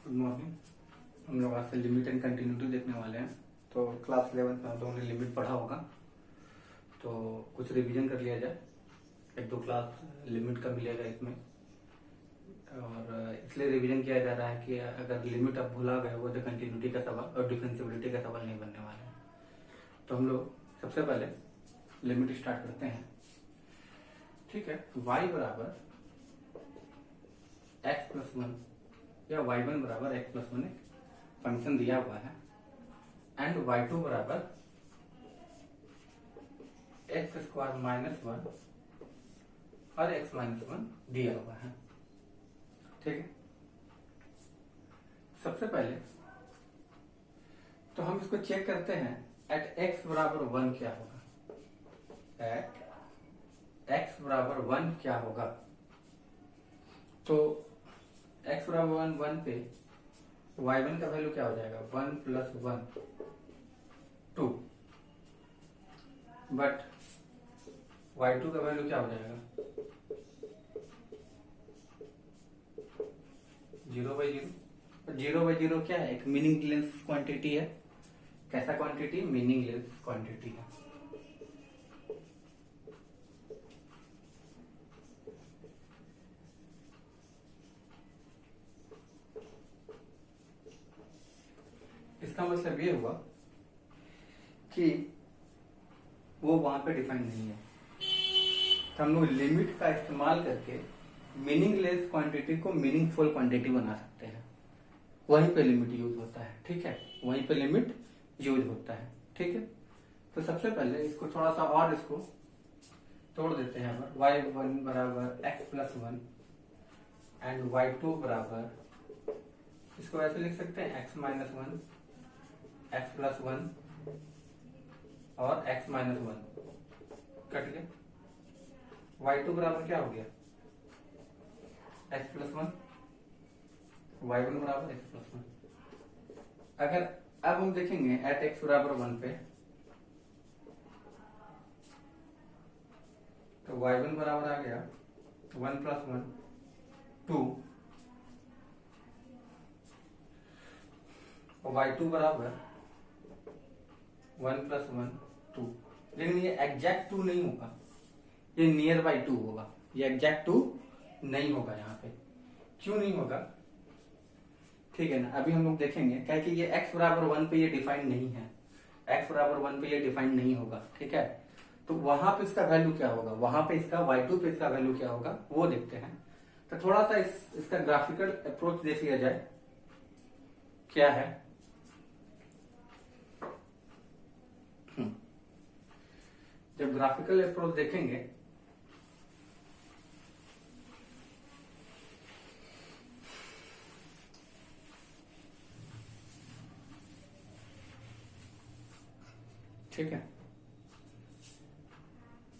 Good morning. हम लोग आज से लिमिट एंड कंटिन्यूटी देखने वाले हैं। तो क्लास 11 में हम लोगों ने लिमिट पढ़ा होगा, तो कुछ रिवीजन कर लिया जाए। एक दो क्लास लिमिट का मिलेगा इसमें, और इसलिए रिवीजन किया जा रहा है कि अगर लिमिट आप भुला गए हो तो कंटिन्यूटी का सवाल और डिफरेंशिएबिलिटी का सवाल नहीं बनने वाला है। तो हम लोग सबसे पहले लिमिट स्टार्ट करते हैं। ठीक है, y बराबर x प्लस 1 या y1 बराबर x प्लस 1 एक फंक्शन दिया हुआ है, एंड y2 बराबर x स्क्वायर माइनस 1 और x माइनस 1 दिया हुआ है। ठीक है, सबसे पहले तो हम इसको चेक करते हैं। एट x बराबर 1 क्या होगा, एट x बराबर 1 क्या होगा। तो x बराबर 1 पे y1 का वैल्यू क्या हो जाएगा, 1 प्लस 1 2, बट y2 का वैल्यू क्या हो जाएगा, 0/0। 0/0 क्या है, एक मीनिंगलेस क्वांटिटी है। कैसा क्वांटिटी, मीनिंगलेस क्वांटिटी है। इसका मतलब ये हुआ कि वो वहां पे डिफाइन नहीं है। तो हम लोग लिमिट का इस्तेमाल करके मीनिंगलेस क्वांटिटी को मीनिंगफुल क्वांटिटी बना सकते हैं। वहीं पे लिमिट यूज होता है। ठीक है, वहीं पे लिमिट यूज होता है। ठीक है, तो सबसे पहले इसको थोड़ा सा और इसको तोड़ देते हैं। y1 बराबर x प्लस 1 एंड y2 बराबर, इसको ऐसे लिख सकते हैं, x माइनस 1, x प्लस 1 और x माइनस 1 कट गया। y2 बराबर क्या हो गया, x प्लस 1, y1 बराबर x प्लस 1। अगर अब हम देखेंगे एट x बराबर 1 पे, तो y1 बराबर आ गया 1 प्लस 1 2, और y2 बराबर 1 प्लस 1 2। लेकिन ये एग्जैक्ट 2 नहीं होगा, ये नियर बाई 2 होगा। ये एग्जैक्ट 2 नहीं होगा। यहाँ पे क्यों नहीं होगा, ठीक है ना, अभी हम लोग देखेंगे। क्या कि ये x बराबर 1 पे ये डिफाइन नहीं है, x बराबर 1 पे ये डिफाइन नहीं होगा। ठीक है, तो वहां पे इसका वैल्यू क्या होगा, वहां पे इसका y2 पे इसका वैल्यू क्या होगा वो देखते हैं। तो थोड़ा सा इसका ग्राफिकल अप्रोच देख लिया जाए। क्या है, जब ग्राफिकल अप्रोच देखेंगे ठीक है,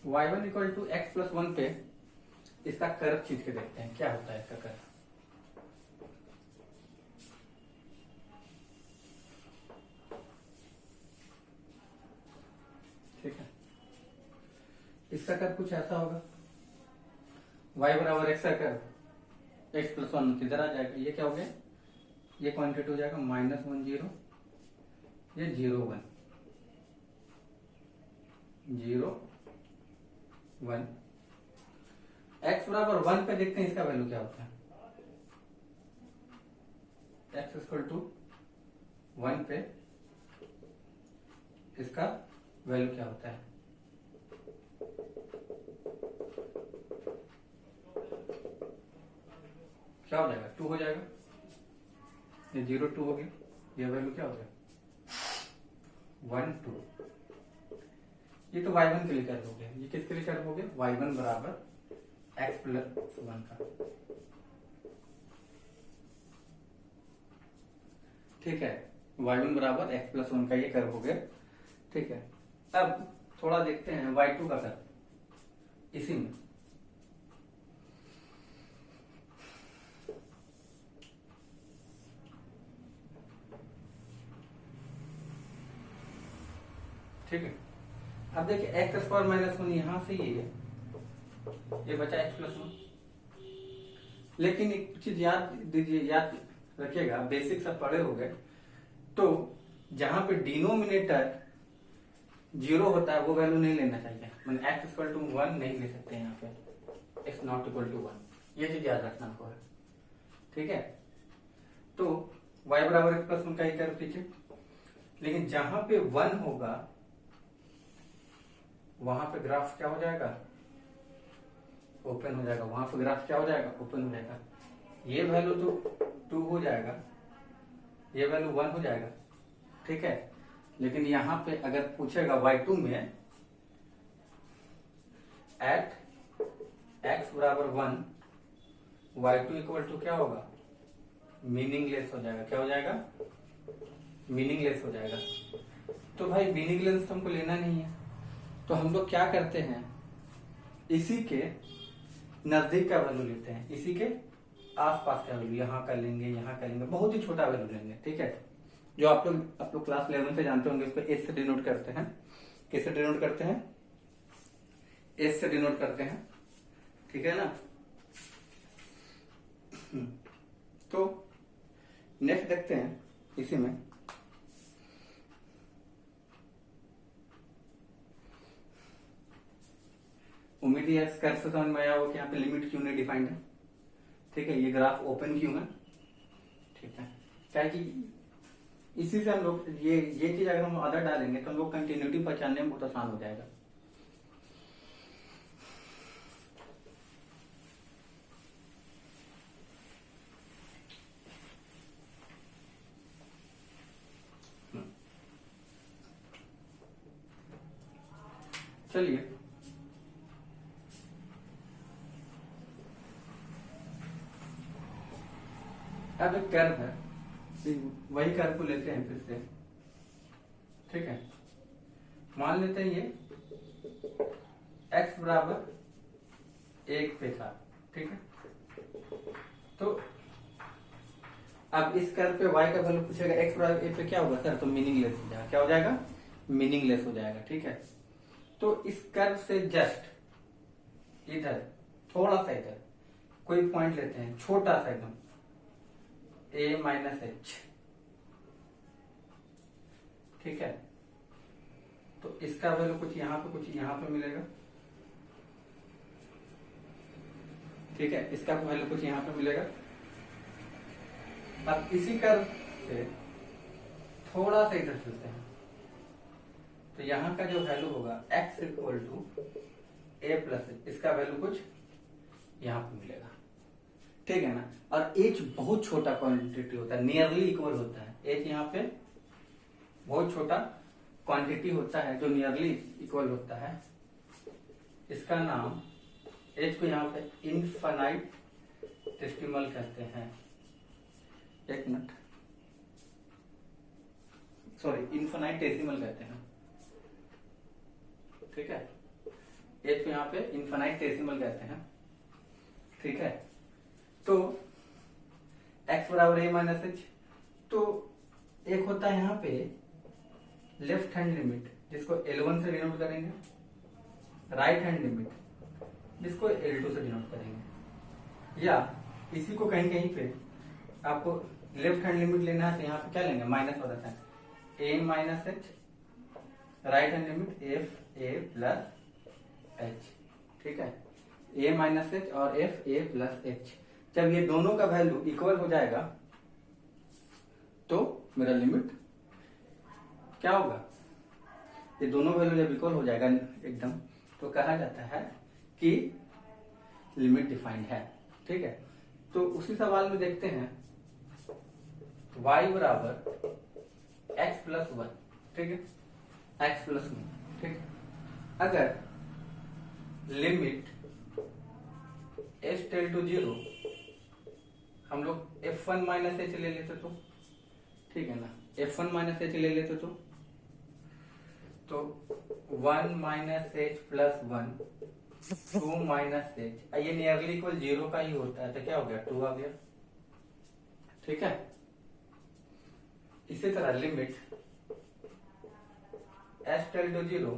y1 equal to x plus 1 पे इसका कर्व खींच के देखते हैं क्या होता है इसका कर्व। ठीक है, इसका कर्व कुछ ऐसा होगा, y बराबर एक्स का कर्व, एक्स प्लस 1 किधर आ जाएगा, ये क्या हो गया, ये क्वांटिटी हो जाएगा -1 0, ये 0 1 0 1। x बराबर 1 पे देखते हैं इसका वैल्यू क्या होता है, x इक्वल टू 1 पे इसका वैल्यू क्या होता है, क्या हो जाएगा, 2 हो जाएगा। ये 0 2 हो गया, ये वैल्यू क्या हो गया, 1 2। ये तो y1 के लिए कर्व हो गया। ये किसके लिए कर्व हो गया, y1 बराबर x प्लस 1 का। ठीक है, y1 बराबर x प्लस 1 का ये कर्व हो गया। ठीक है, अब थोड़ा देखते हैं y2 का कर्व इसी में। ठीक है, अब देखिए एक्स स्क्वायर माइनस 1 यहां से ये बचा x प्लस 1। लेकिन एक चीज याद दीजिए, याद रखिएगा, बेसिक सब पढ़े हो गए। तो जहां पे डिनोमिनेटर 0 होता है वो वैल्यू नहीं लेना चाहिए, मैंने x इक्वल टू 1 नहीं ले सकते यहाँ पे, x नॉट इक्वल टू 1, ये चीज याद रखना आपको है, ठीक है। तो y बराबर x प्लस 1 का ही कर्व खींचे, लेकिन जहां पे 1 होगा वहां पे ग्राफ क्या हो जाएगा, ओपन हो जाएगा, वहां पे ग्राफ क्या हो जाएगा, ओपन हो जाएगा। ये वैल्यू तो 2 हो जाएगा, ये वैल्यू 1 हो जाएगा, ठीक है। लेकिन यहां पे अगर पूछेगा y2 में एट x बराबर 1, y2 इक्वल टू क्या होगा, मीनिंगलेस हो जाएगा। क्या हो जाएगा, मीनिंगलेस हो जाएगा। तो भाई मीनिंगलेस हमको लेना नहीं है, तो हम लोग क्या करते हैं, इसी के नजदीक का वैल्यू लेते हैं, इसी के आसपास का वैल्यू यहाँ कर लेंगे, यहाँ कर लेंगे, बहुत ही छोटा वैल्यू लेंगे, ठीक है। जो आप लोग क्लास 11 से जानते होंगे, इसको एस से डिनोट करते हैं। किससे डिनोट करते हैं, एस से डिनोट करते हैं, ठीक है ना। तो नेक्स्ट देखते हैं इसी में, उम्मीद है कर्व से समझ में आया हो कि यहाँ पे लिमिट क्यों नहीं डिफाइंड है, ठीक है। ये ग्राफ ओपन क्यों है, ठीक है। क्या है कि इसी से हम लोग ये चीज अगर हम अदर डालेंगे तो हम लोग कंटिन्यूटी पहचानने में बहुत आसान हो जाएगा। चलिए अब एक कर्व है, वही कर्व को लेते हैं फिर से, ठीक है। मान लेते हैं ये x बराबर 1 पे था, ठीक है। तो अब इस कर्व पे y का वैल्यू पूछेगा, x बराबर 1 पे क्या होगा सर, तो मीनिंगलेस हो जाएगा। क्या हो जाएगा, मीनिंगलेस हो जाएगा, ठीक है। तो इस कर्व से जस्ट इधर थोड़ा सा इधर कोई पॉइंट लेते हैं, छोटा सा एकदम, a माइनस एच, ठीक है। तो इसका वैल्यू कुछ यहाँ पे, कुछ यहाँ पे मिलेगा, ठीक है। इसका वैल्यू कुछ यहाँ पे मिलेगा। अब इसी कर्व से थोड़ा सा इधर चलते हैं, तो यहाँ का जो वैल्यू होगा x equal to a plus, इसका वैल्यू कुछ यहाँ पे मिलेगा, ठीक है ना। और h बहुत छोटा क्वांटिटी होता है, नियरली इक्वल होता है। h यहाँ पे बहुत छोटा क्वांटिटी होता है जो नियरली इक्वल होता है। इसका नाम, h को यहाँ पे इनफाइनाइट डेसिमल कहते हैं, एक मिनट, सॉरी इनफाइनाइट डेसिमल कहते हैं, ठीक है। h को यहाँ पे इनफाइनाइट डेसिमल कहते हैं, ठीक है। तो x बराबर a माइनस एच, तो एक होता है यहाँ पे लेफ्ट हैंड लिमिट जिसको L1 से डिनोट करेंगे, राइट हैंड लिमिट जिसको L2 से डिनोट करेंगे, या इसी को कहीं कहीं पे आपको लेफ्ट हैंड लिमिट लेना है तो यहाँ पे क्या लेंगे, माइनस हो जाता है, a minus H, right hand limit F a plus H, ठीक है। a माइनस एच और एफ ए प्लस एच, जब ये दोनों का वैल्यू इक्वल हो जाएगा तो मेरा लिमिट क्या होगा, ये दोनों वैल्यू जब इक्वल हो जाएगा एकदम, तो कहा जाता है कि लिमिट डिफाइंड है, ठीक है। तो उसी सवाल में देखते हैं y बराबर x प्लस 1, ठीक है, x प्लस 1, ठीक है। अगर लिमिट s टेल टू 0 हम लोग f1 माइनस एच ले लेते तो, ठीक है ना, f1 माइनस एच ले लेते तो 1 minus h plus 1, 2 minus H, ये नियरली इक्वल 0 का ही होता है, तो क्या हो गया, 2 आ गया, ठीक है। इसी तरह लिमिट s टेल टू 0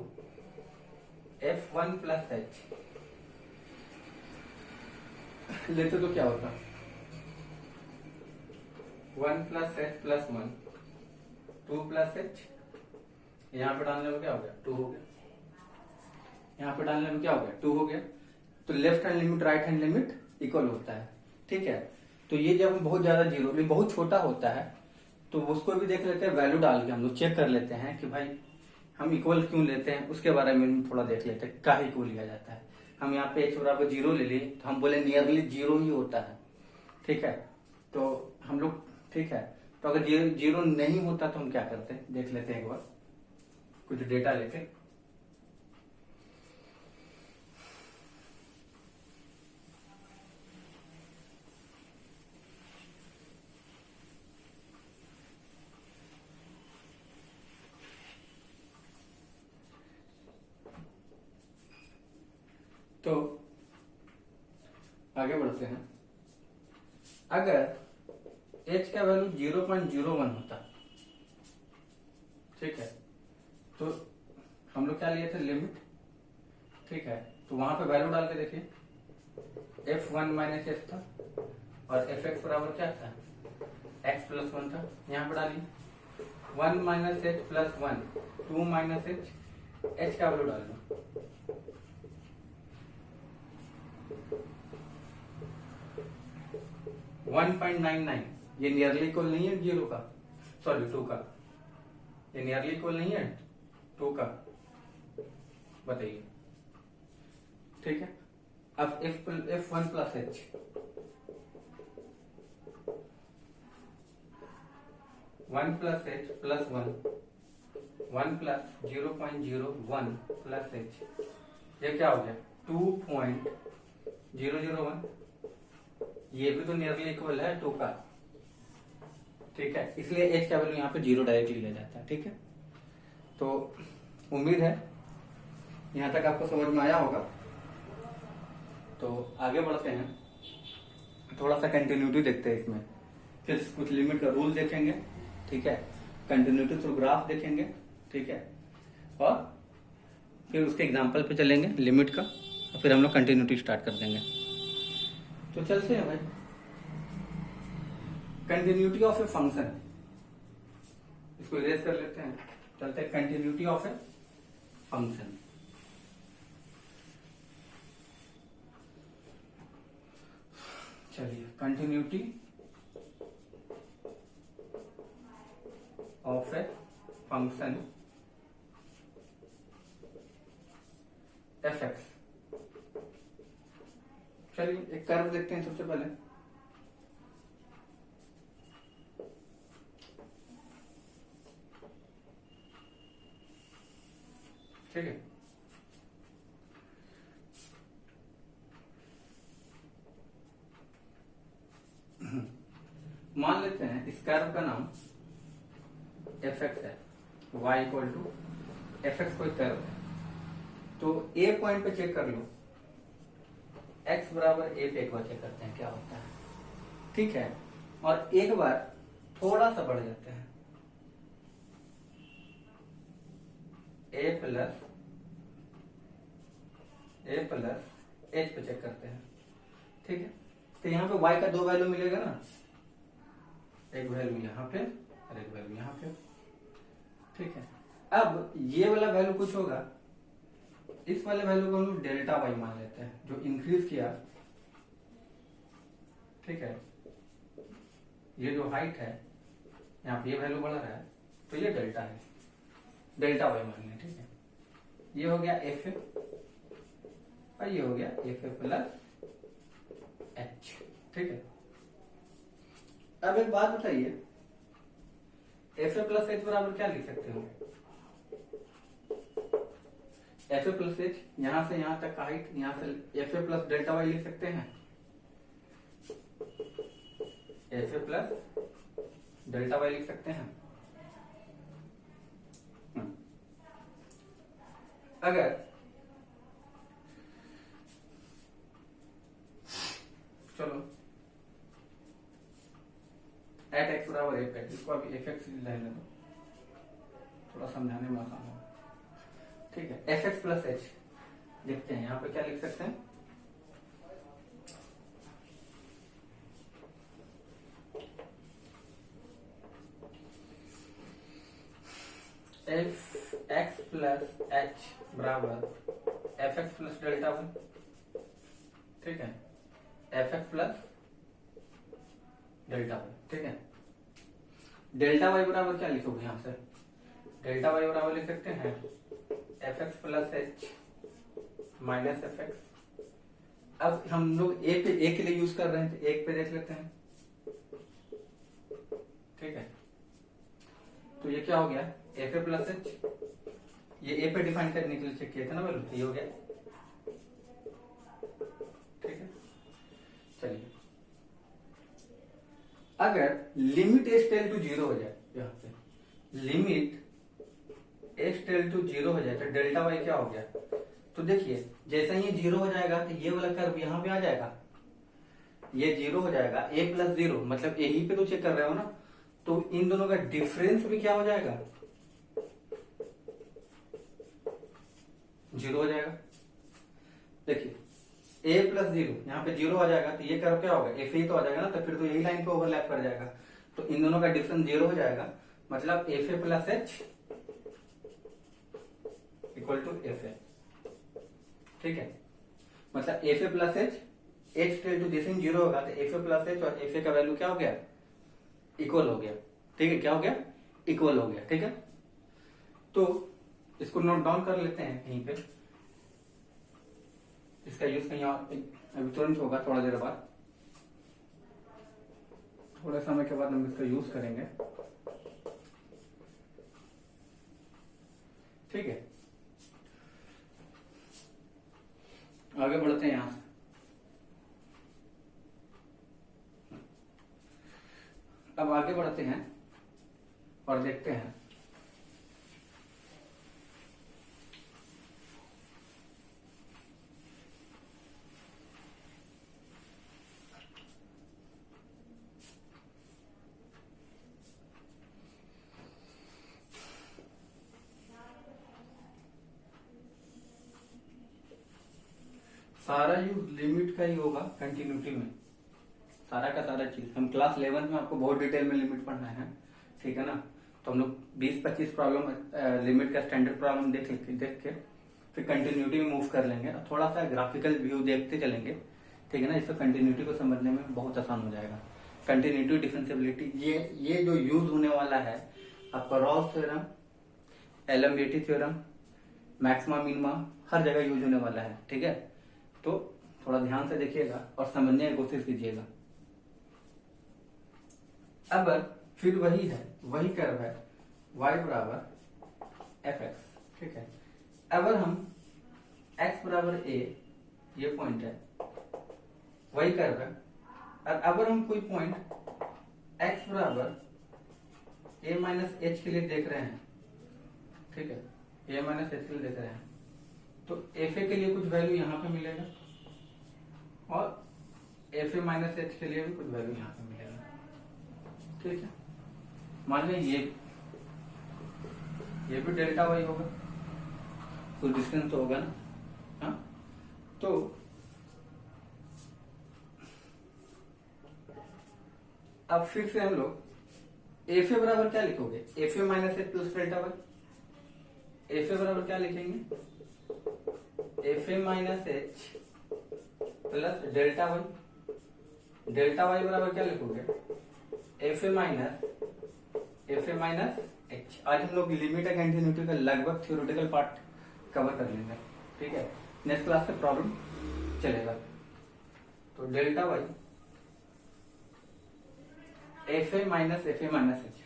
f1 प्लस एच लेते तो क्या होता, 1 plus h plus 1, 2 plus h, यहाँ पे डालने में क्या हो गया 2 हो गया, यहाँ पे डालने में क्या हो गया 2 हो गया। तो left hand limit right hand limit equal होता है, ठीक है। तो ये जब बहुत ज्यादा जीरो बहुत छोटा होता है तो उसको भी देख लेते हैं, वैल्यू डाल के हम लोग चेक कर लेते हैं कि भाई हम इक्वल क्यों लेते हैं, उसके बारे में थोड़ा देख लेते हैं काहे क्यों लिया जाता है। हम यहाँ पे h बराबर 0 ले लिए तो हम बोले नियरली 0 ही होता है, ठीक है। तो हम लोग ठीक है, तो अगर 0 नहीं होता तो हम क्या करते हैं देख लेते हैं एक बार कुछ डेटा लेके। तो आगे बढ़ते हैं। अगर h का वैल्यू 0.01 होता, ठीक है, तो हम लोग क्या लिए थे लिमिट, ठीक है। तो वहां पे वैल्यू डाल के देखिए f1 माइनस एफ था और fx बराबर क्या था x प्लस 1 था। यहाँ पे डालिए 1 minus h plus 1, 2 minus H का वैल्यू डाल दो 1.99, ये नियरली इक्वल नहीं है 0 का, सॉरी 2 का, ये नियरली इक्वल नहीं है 2 का, बताइए, ठीक है। अब f1 plus H, one plus h plus 1 plus 0.01 plus H, ये क्या हो गया 2.001, ये भी तो नियरली इक्वल है 2 का, ठीक है। इसलिए h का वैल्यू यहाँ पे 0 डायरेक्ट लिया जाता है, ठीक है। तो उम्मीद है यहाँ तक आपको समझ में आया होगा। तो आगे बढ़ते हैं, थोड़ा सा कंटिन्यूटी देखते हैं इसमें, फिर कुछ लिमिट का रूल देखेंगे, ठीक है, कंटिन्यूटी थ्रू ग्राफ देखेंगे, ठीक है, और फिर उसके एग्जांपल पे चलेंगे लिमिट का, और फिर हम लोग कंटिन्यूटी स्टार्ट कर देंगे। तो चलते हैं भाई, कंटिन्यूटी ऑफ ए फंक्शन, इसको इरेज कर लेते हैं, चलते हैं कंटिन्यूटी ऑफ ए फंक्शन। चलिए continuity of a function F x. चलिए एक कर्व देखते हैं सबसे पहले, ठीक है। मान लेते हैं इस कर्व का नाम एफ एक्स है, y equal to f x कोई कर्व है। तो ए पॉइंट पे चेक कर लो, x बराबर ए पे एक बार चेक करते हैं क्या होता है, ठीक है। और एक बार थोड़ा सा बढ़ जाते हैं, ए प्लस एच पे चेक करते हैं, ठीक है। तो यहाँ पे y का 2 वैल्यू मिलेगा ना, एक वैल्यू यहाँ पे और एक वैल्यू यहाँ पे, ठीक है। अब ये वाला वैल्यू कुछ होगा, इस वाले वैल्यू को हम लोग डेल्टा वाई मान लेते हैं, जो इंक्रीज किया, ठीक है। ये जो हाइट है यहाँ पे ये वैल्यू बढ़ रहा है, तो ये डेल्टा है, डेल्टा वाई मान लें, ठीक है। ये हो गया एफ ए और ये हो गया एफ ए प्लस एच, ठीक है। अब एक बात बताइए, एफ ए प्लस एच बराबर क्या लिख सकते हो, एफ ए प्लस एच, यहां से यहां तक का हाइट, यहां से f a plus delta y लिख सकते हैं, f a plus delta y लिख सकते हैं। अगर चलो एट एक्स बराबर एफ एक्स, इसको अभी एफ एक्स लेने दो, थोड़ा समझाने में आसान हो, ठीक है। एफ एक्स प्लस एच देखते हैं, यहाँ पे क्या लिख सकते हैं, एफ एक्स प्लस एच बराबर f x plus delta y, ठीक है, f x plus delta y, ठीक है। डेल्टा वाई बराबर क्या लिखोगे यहां से, डेल्टा वाई बराबर लिख सकते हैं f x plus H minus F x. अब हम लोग ए के लिए यूज कर रहे हैं तो एक पे देख लेते हैं, ठीक है। तो ये क्या हो गया, एफ ए प्लस एच, ये ए पे डिफाइन करने के लिए चेक किया था ना वैल्यू, ये हो गया, ठीक है। चलिए अगर लिमिट एस टेल टू जीरो हो जाए, यहां पे लिमिट एस टेल टू जीरो हो जाए तो डेल्टा वाई क्या हो गया, तो देखिए जैसे ही ये जीरो हो जाएगा तो ये वाला कर्व यहां पे आ जाएगा, ये जीरो हो जाएगा, ए प्लस जीरो मतलब यही पे तो चेक कर रहे हो ना, तो इन दोनों का डिफरेंस भी क्या हो जाएगा, जीरो हो जाएगा। देखिए ए प्लस जीरो, यहाँ पे जीरो आ जाएगा तो ये कर्व क्या होगा, एफ ए तो आ जाएगा ना, तो फिर तो यही लाइन पे ओवरलैप कर जाएगा, तो इन दोनों का डिफरेंस जीरो हो जाएगा, मतलब f a plus h equal to f a, ठीक है। मतलब एफ ए प्लस एच टेल टू जैसे जीरो होगा तो एफ ए प्लस एच और एफ ए का वैल्यू क्या हो गया, इक्वल हो गया, ठीक है। क्या हो गया, इक्वल हो गया, ठीक है। तो इसको नोट डाउन कर लेते हैं कहीं पे, इसका यूज कहीं और अभी तुरंत होगा, थोड़ा देर बाद, थोड़े समय के बाद हम इसका यूज करेंगे, ठीक है। आगे बढ़ते हैं यहां से, अब आगे बढ़ते हैं और देखते हैं सारा यूज लिमिट का ही होगा कंटिन्यूटी में, सारा का सारा चीज। हम क्लास 11 में आपको बहुत डिटेल में लिमिट पढ़ना है, ठीक है ना। तो हम लोग 20-25 प्रॉब्लम लिमिट का स्टैंडर्ड प्रॉब्लम देख के फिर कंटिन्यूटी में मूव कर लेंगे, और थोड़ा सा ग्राफिकल व्यू देखते चलेंगे, ठीक है ना। इससे कंटिन्यूटी को समझने में बहुत आसान हो जाएगा। कंटिन्यूटी, डिफरेंशिएबिलिटी, ये जो यूज होने वाला है आपका Rolle's theorem, LMVT theorem, maxima minima, हर जगह यूज होने वाला है, ठीक है। तो थोड़ा ध्यान से देखिएगा और समझने की कोशिश कीजिएगा। अब फिर वही है, वही कर्व है y बराबर एफ एक्स, ठीक है। अगर हम x बराबर a, ये पॉइंट है, वही कर्व है, और अगर हम कोई पॉइंट x बराबर a माइनस एच के लिए देख रहे हैं, ठीक है, a माइनस एच के लिए देख रहे हैं, तो एफ ए के लिए कुछ वैल्यू यहाँ पे मिलेगा और एफ ए माइनस एच के लिए भी कुछ वैल्यू यहाँ पे मिलेगा, ठीक है। मान लें ये भी डेल्टा वाई होगा, कुछ डिस्टेंस तो होगा ना, हाँ। तो अब फिर से हम लोग एफ ए बराबर क्या लिखोगे, f a minus h plus delta y. F a बराबर क्या लिखेंगे, f a minus h plus delta y. Delta y बराबर क्या लिखोगे, एफ ए माइनस एच। आज हम लोग लिमिट एंड कंटिन्यूटी का लगभग थ्योरेटिकल पार्ट कवर कर लेंगे, ठीक है। नेक्स्ट क्लास से प्रॉब्लम चलेगा। तो delta y f a minus h,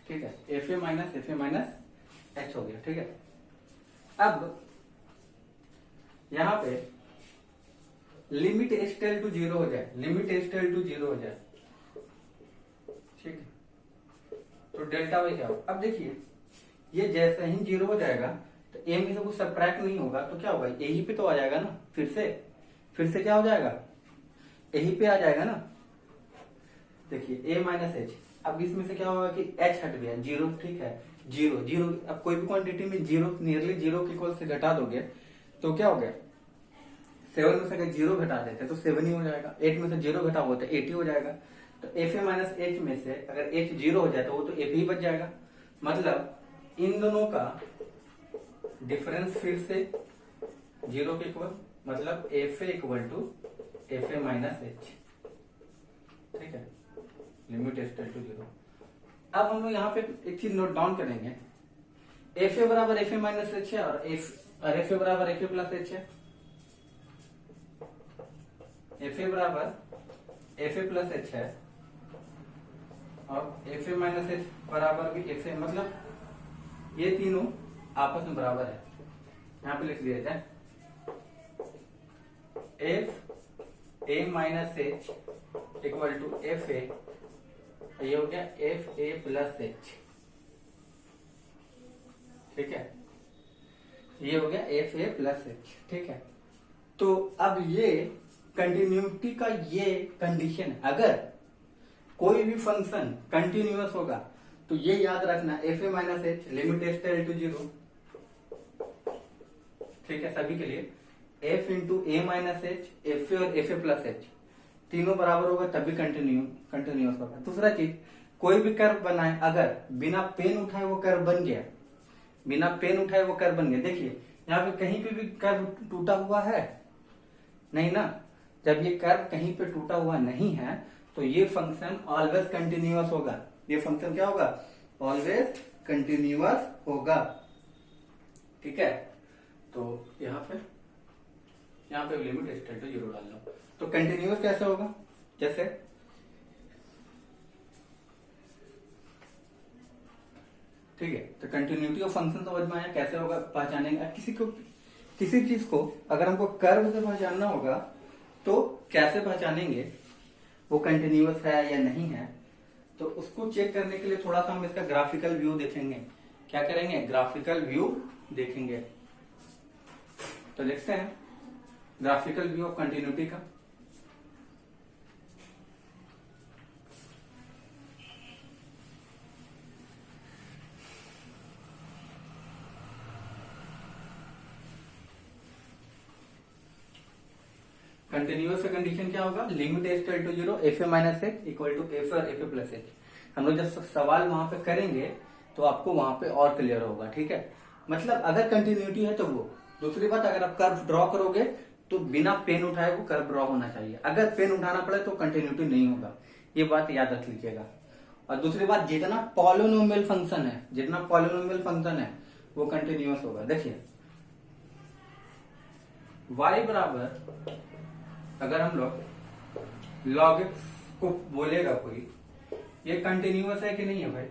ठीक है, एफ ए माइनस एच हो गया, ठीक है। अब यहां पे लिमिट एच टेल टू जीरो हो जाए, लिमिट एच टेल टू जीरो हो जाए, ठीक है। तो डेल्टा वाई क्या होगा, अब देखिए ये जैसे ही जीरो हो जाएगा तो ए में से कुछ सबट्रैक्ट नहीं होगा, तो क्या होगा, यही पे तो आ जाएगा ना, फिर से क्या हो जाएगा, यही पे आ जाएगा ना। देखिए ए माइनस एच, अब इसमें से क्या होगा कि एच हट गया, जीरो, ठीक है, जीरो। अब कोई भी क्वांटिटी में जीरो नियरली जीरो के इक्वल से घटा दोगे तो क्या हो गया, 7 में से अगर जीरो घटा देते तो 7 ही हो जाएगा, 8 में से जीरो घटा हुआ तो 8 ही हो जाएगा। तो एफ ए माइनस एच में से अगर एच जीरो हो जाए तो वो तो एफ ही बच जाएगा। मतलब इन दोनों का डिफरेंस फिर से 0 के इक्वल, मतलब f a equal to f a minus h, ठीक है, लिमिट टेस्टेड टू 0। अब हम लोग यहाँ पे एक चीज नोट डाउन करेंगे, एफ ए बराबर एफ ए माइनस एच है और एफ ए बराबर एफ ए प्लस एच है। एफ ए बराबर एफ ए प्लस एच है और एफ ए माइनस एच बराबर भी एफ ए, मतलब ये तीनों आपस में बराबर है। यहां पे लिख दिया जाए f a minus h equal to f a, ये हो गया एफ ए प्लस एच, ठीक है, ये हो गया एफ ए प्लस एच, ठीक है। तो अब ये कंटिन्यूटी का ये कंडीशन है, अगर कोई भी फंक्शन कंटिन्यूअस होगा तो ये याद रखना f a minus h limit tends to 0, ठीक है, सभी के लिए f into a minus h, f a और एफ ए प्लस एच तीनों बराबर होगा तभी कंटिन्यूअस होगा। दूसरा चीज, कोई भी कर्व बनाए, अगर बिना पेन उठाए वो कर्व बन गया, बिना पेन उठाए वो कर्व बन गया, देखिए यहाँ पे कहीं पे भी कर्व टूटा हुआ है नहीं ना, जब ये कर्व कहीं पे टूटा हुआ नहीं है तो ये फंक्शन ऑलवेज कंटिन्यूअस होगा। ये फंक्शन क्या होगा? ऑलवेज कंटिन्यूअस होगा, ठीक है। तो यहाँ पे लिमिट टेस्टेड टू 0 डाल लो, तो कंटिन्यूअस कैसे होगा? जैसे ठीक है, तो कंटिन्यूटी ऑफ फंक्शन समझ में आया कैसे होगा, पहचानेंगे। किसी चीज को अगर हमको कर्व से पहचानना होगा तो कैसे पहचानेंगे वो कंटिन्यूअस है या नहीं है, तो उसको चेक करने के लिए थोड़ा सा हम इसका ग्राफिकल व्यू देखेंगे। क्या करेंगे? ग्राफिकल व्यू देखेंगे। तो देखते हैं ग्राफिकल व्यू ऑफ कंटिन्यूटी का। कंटिन्यूअस का कंडीशन क्या होगा? Limit h to 0 f a minus h equal to f और एफ ए प्लस एच। हम लोग जब सवाल वहां पे करेंगे तो आपको वहां पे और क्लियर होगा, ठीक है। मतलब अगर कंटिन्यूटी है तो वो। दूसरी बात, अगर आप कर्व ड्रॉ करोगे तो बिना पेन उठाए वो कर्व ड्रॉ होना चाहिए। अगर पेन उठाना पड़े तो कंटिन्यूटी नहीं होगा, ये बात याद रख लीजिएगा। और दूसरी बात, जितना पॉलिनोमियल फंक्शन है वो कंटिन्यूअस होगा। देखिए y बराबर, अगर हम लोग log x को बोलेगा कोई, ये कंटिन्यूअस है कि नहीं है भाई?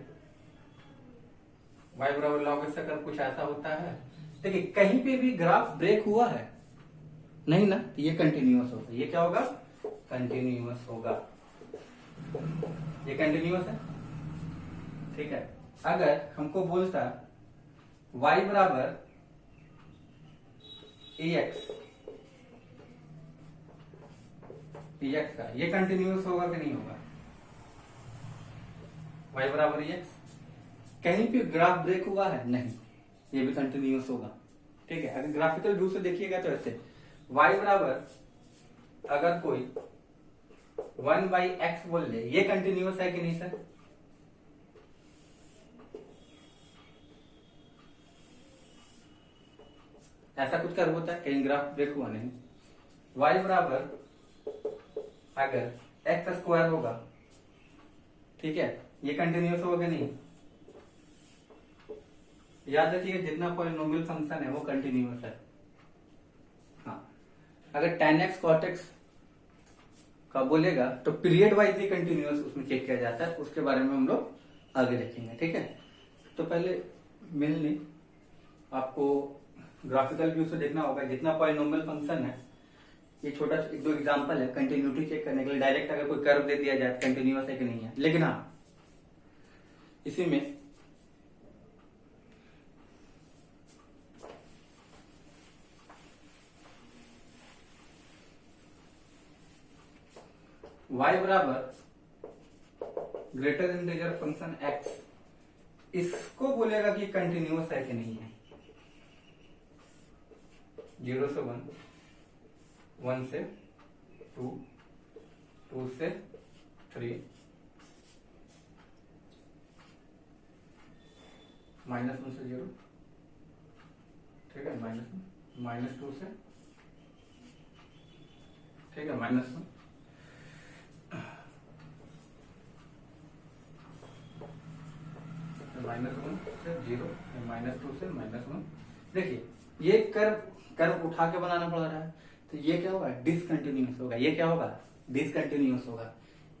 y बराबर log x अगर कुछ ऐसा होता है, देखिए कहीं पे भी ग्राफ ब्रेक हुआ है नहीं ना, ये कंटिन्यूअस होगा। ये क्या होगा? कंटिन्यूअस होगा, ये कंटिन्यूअस है, ठीक है। अगर हमको बोलता y बराबर ax का, ये कंटिन्यूअस होगा कि नहीं होगा? y बराबर ax, कहीं पे ग्राफ ब्रेक हुआ है नहीं, ये भी कंटिन्यूअस होगा, ठीक है। अगर ग्राफिकल व्यू से देखिएगा तो ऐसे y बराबर अगर कोई 1/x बोल ले, ये कंटिन्यूअस है कि नहीं सर? ऐसा कुछ कर होता है, कहीं ग्राफ ब्रेक हुआ नहीं। y बराबर अगर x स्क्वायर होगा, ठीक है, ये कंटिन्यूअस होगा कि नहीं? याद रखिए जितना पॉलिनोमियल फंक्शन है वो कंटिन्यूअस है। हाँ, अगर tan x cot x का बोलेगा तो पीरियड वाइज ही कंटिन्यूअस उसमें चेक किया जाता है, उसके बारे में हम लोग आगे देखेंगे, ठीक है। तो पहले मेनली आपको ग्राफिकल व्यू से देखना होगा जितना पॉलिनोमियल फंक्शन है। ये छोटा एक दो एग्जांपल है कंटिन्यूटी चेक करने के लिए। डायरेक्ट अगर कोई कर्व दे दिया जाए कंटिन्यूअस है कि नहीं है, लेकिन हाँ इसी में y बराबर ग्रेटर इंटीजर फंक्शन x, इसको बोलेगा कि कंटिन्यूअस है कि नहीं है। 0 से 1, 1 से 2, 2 से 3, -1 से 0, ठीक है, -2 से, ठीक है, -1 -1 से 0, -2 से -1। देखिए ये कर्व उठा के बनाना पड़ रहा है, तो ये क्या होगा, डिसकंटिन्यूस होगा। ये क्या होगा, डिसकंटिन्यूस होगा।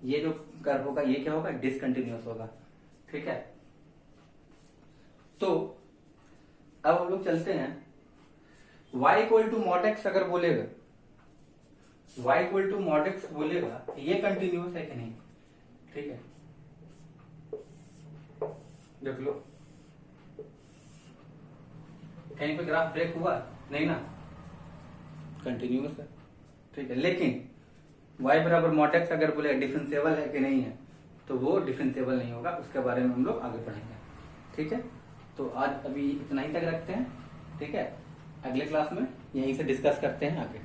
ये जो कर्व होगा ये क्या होगा, डिसकंटिन्यूस होगा। ठीक है, तो अब हम लोग चलते हैं, y equal to mod x अगर बोलेगा, y equal to mod x बोलेगा तो ये कंटिन्यूस है कि नहीं। ठीक है, देख लो कहीं पे ग्राफ ब्रेक हुआ नहीं ना, कंटिन्यूस है। ठीक है, लेकिन y बराबर मॉड एक्स अगर बोले डिफरेंशिएबल है कि नहीं है, तो वो डिफरेंशिएबल नहीं होगा, उसके बारे में हम लोग आगे पढ़ेंगे। ठीक है, तो आज अभी इतना ही तक रखते हैं। ठीक है, अगले क्लास में यहीं से डिस्कस करते हैं आगे।